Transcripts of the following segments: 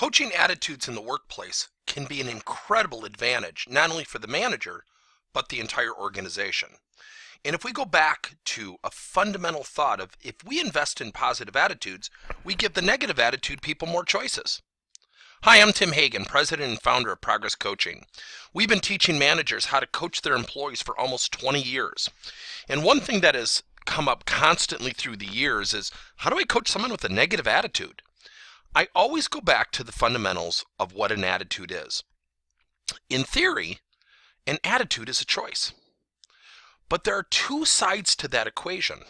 Coaching attitudes in the workplace can be an incredible advantage, not only for the manager, but the entire organization. And if we go back to a fundamental thought of if we invest in positive attitudes, we give the negative attitude people more choices. Hi, I'm Tim Hagen, president and founder of Progress Coaching. We've been teaching managers how to coach their employees for almost 20 years. And one thing that has come up constantly through the years is, how do I coach someone with a negative attitude? I always go back to the fundamentals of what an attitude is. In theory, an attitude is a choice. But there are two sides to that equation.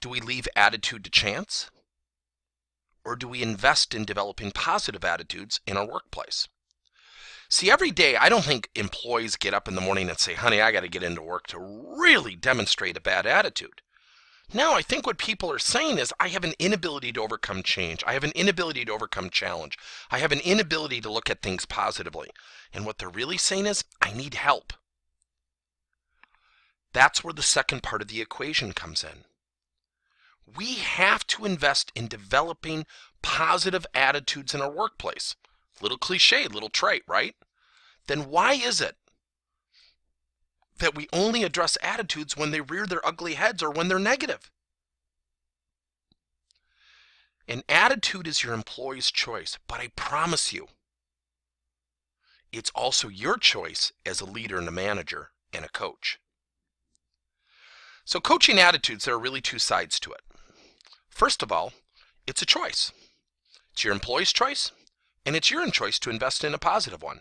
Do we leave attitude to chance? Or do we invest in developing positive attitudes in our workplace? See, every day, I don't think employees get up in the morning and say, honey, I got to get into work to really demonstrate a bad attitude. No, I think what people are saying is, I have an inability to overcome change. I have an inability to overcome challenge. I have an inability to look at things positively. And what they're really saying is, I need help. That's where the second part of the equation comes in. We have to invest in developing positive attitudes in our workplace. Little cliche, little trite, right? Then why is it that we only address attitudes when they rear their ugly heads or when they're negative? An attitude is your employee's choice, but I promise you, it's also your choice as a leader and a manager and a coach. So coaching attitudes, there are really two sides to it. First of all, it's a choice. It's your employee's choice, and it's your own choice to invest in a positive one.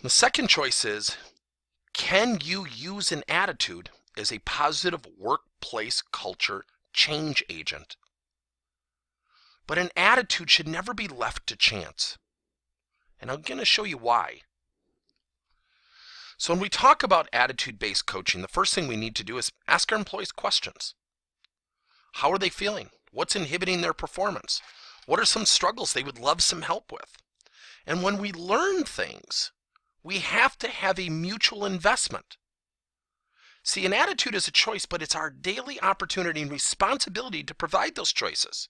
The second choice is, can you use an attitude as a positive workplace culture change agent? But an attitude should never be left to chance. And I'm going to show you why. So when we talk about attitude-based coaching, the first thing we need to do is ask our employees questions. How are they feeling? What's inhibiting their performance? What are some struggles they would love some help with? And when we learn things, we have to have a mutual investment. See, an attitude is a choice, but it's our daily opportunity and responsibility to provide those choices.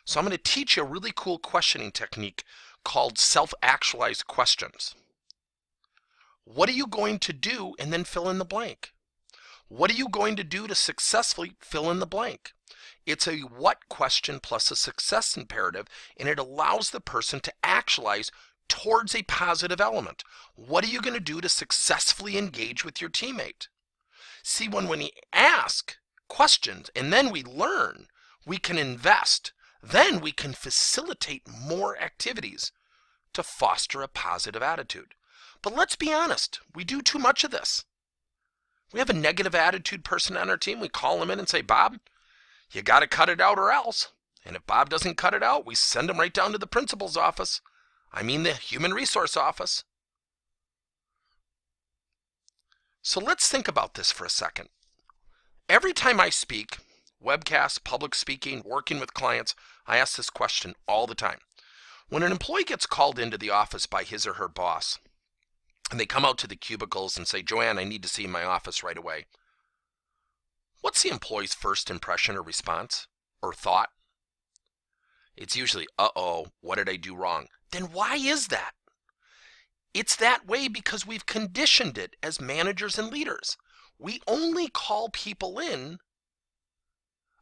So I'm going to teach you a really cool questioning technique called self-actualized questions. What are you going to do? And then fill in the blank. What are you going to do to successfully fill in the blank? It's a what question plus a success imperative, and it allows the person to actualize towards a positive element. What are you going to do to successfully engage with your teammate? See, when we ask questions and then we learn, we can invest. Then we can facilitate more activities to foster a positive attitude. But let's be honest, we do too much of this. We have a negative attitude person on our team. We call him in and say, Bob, you got to cut it out or else. And if Bob doesn't cut it out, we send him right down to the principal's office. I mean the human resource office. So let's think about this for a second. Every time I speak, webcasts, public speaking, working with clients, I ask this question all the time. When an employee gets called into the office by his or her boss, and they come out to the cubicles and say, Joanne, I need to see you in my office right away. What's the employee's first impression or response or thought? It's usually, uh-oh, what did I do wrong? Then why is that? It's that way because we've conditioned it as managers and leaders. We only call people in,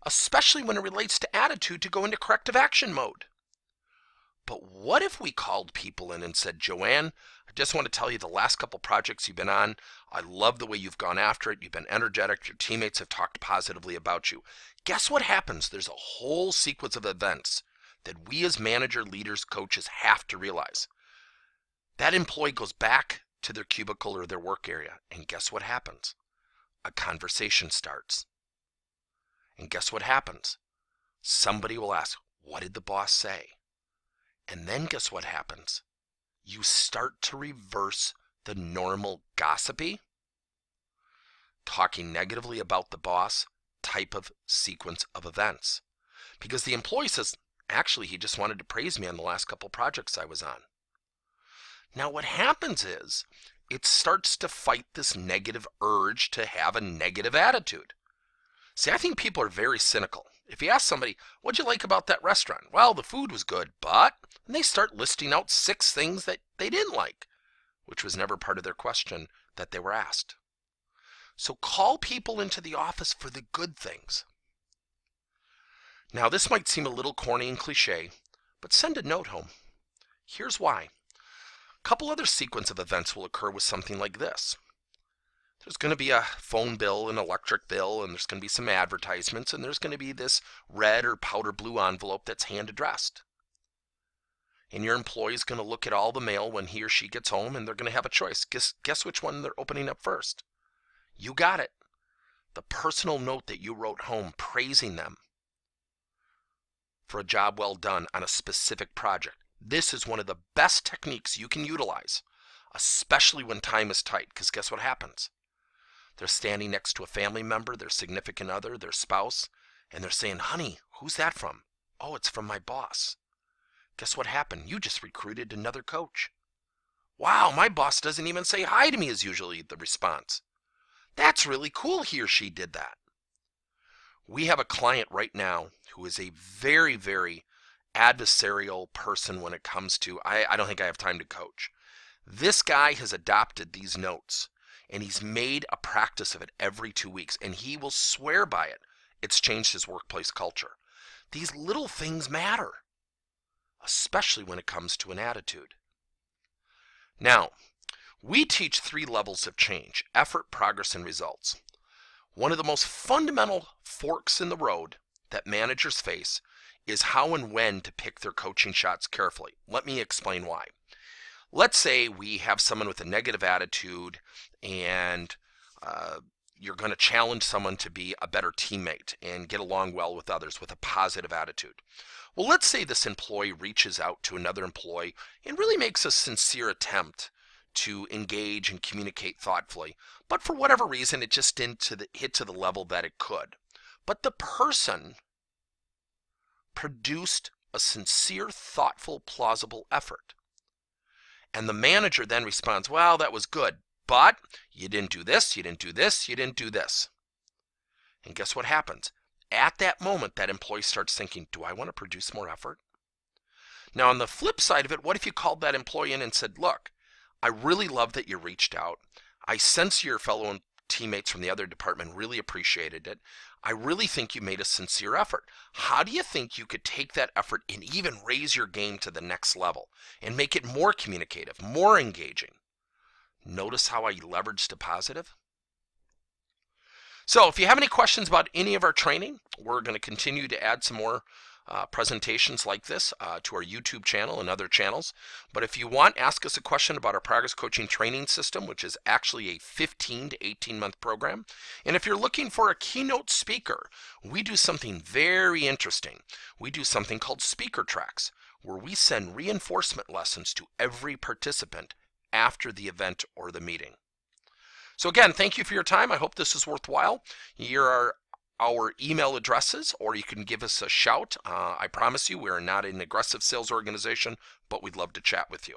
especially when it relates to attitude, to go into corrective action mode. But what if we called people in and said, Joanne, I just want to tell you the last couple projects you've been on, I love the way you've gone after it. You've been energetic. Your teammates have talked positively about you. Guess what happens? There's a whole sequence of events that we as manager, leaders, coaches have to realize. That employee goes back to their cubicle or their work area, and guess what happens? A conversation starts. And guess what happens? Somebody will ask, what did the boss say? And then guess what happens? You start to reverse the normal gossipy, talking negatively about the boss type of sequence of events. Because the employee says, actually, he just wanted to praise me on the last couple projects I was on. Now what happens is, it starts to fight this negative urge to have a negative attitude. See, I think people are very cynical. If you ask somebody, what'd you like about that restaurant? Well, the food was good, but, and they start listing out 6 things that they didn't like, which was never part of their question that they were asked. So call people into the office for the good things. Now, this might seem a little corny and cliche, but send a note home. Here's why. A couple other sequence of events will occur with something like this. There's going to be a phone bill, an electric bill, and there's going to be some advertisements, and there's going to be this red or powder blue envelope that's hand addressed. And your employee's going to look at all the mail when he or she gets home, and they're going to have a choice. Guess which one they're opening up first. You got it. The personal note that you wrote home praising them for a job well done on a specific project. This is one of the best techniques you can utilize, especially when time is tight, because guess what happens? They're standing next to a family member, their significant other, their spouse, and they're saying, honey, who's that from? Oh, it's from my boss. Guess what happened? You just recruited another coach. Wow, my boss doesn't even say hi to me is usually the response. That's really cool he or she did that. We have a client right now who is a very, very adversarial person when it comes to, I don't think I have time to coach. This guy has adopted these notes, and he's made a practice of it every 2 weeks, and he will swear by it. It's changed his workplace culture. These little things matter, especially when it comes to an attitude. Now, we teach 3 levels of change: effort, progress, and results. One of the most fundamental forks in the road that managers face is how and when to pick their coaching shots carefully. Let me explain why. Let's say we have someone with a negative attitude, and you're going to challenge someone to be a better teammate and get along well with others with a positive attitude. Well, let's say this employee reaches out to another employee and really makes a sincere attempt to engage and communicate thoughtfully, but for whatever reason it just didn't hit to the level that it could. But the person produced a sincere, thoughtful, plausible effort. And the manager then responds, well, that was good, but you didn't do this, you didn't do this, you didn't do this. And guess what happens? At that moment, that employee starts thinking, do I want to produce more effort? Now, on the flip side of it, what if you called that employee in and said, look, I really love that you reached out. I sense your fellow teammates from the other department really appreciated it. I really think you made a sincere effort. How do you think you could take that effort and even raise your game to the next level and make it more communicative, more engaging? Notice how I leveraged a positive? So if you have any questions about any of our training, we're going to continue to add some more presentations like this to our YouTube channel and other channels. But if you want, ask us a question about our Progress Coaching Training System, which is actually a 15 to 18 month program. And if you're looking for a keynote speaker, we do something very interesting. We do something called Speaker Tracks, where we send reinforcement lessons to every participant after the event or the meeting. So again, thank you for your time. I hope this is worthwhile. Here are our email addresses, or you can give us a shout. I promise you, we are not an aggressive sales organization, but we'd love to chat with you.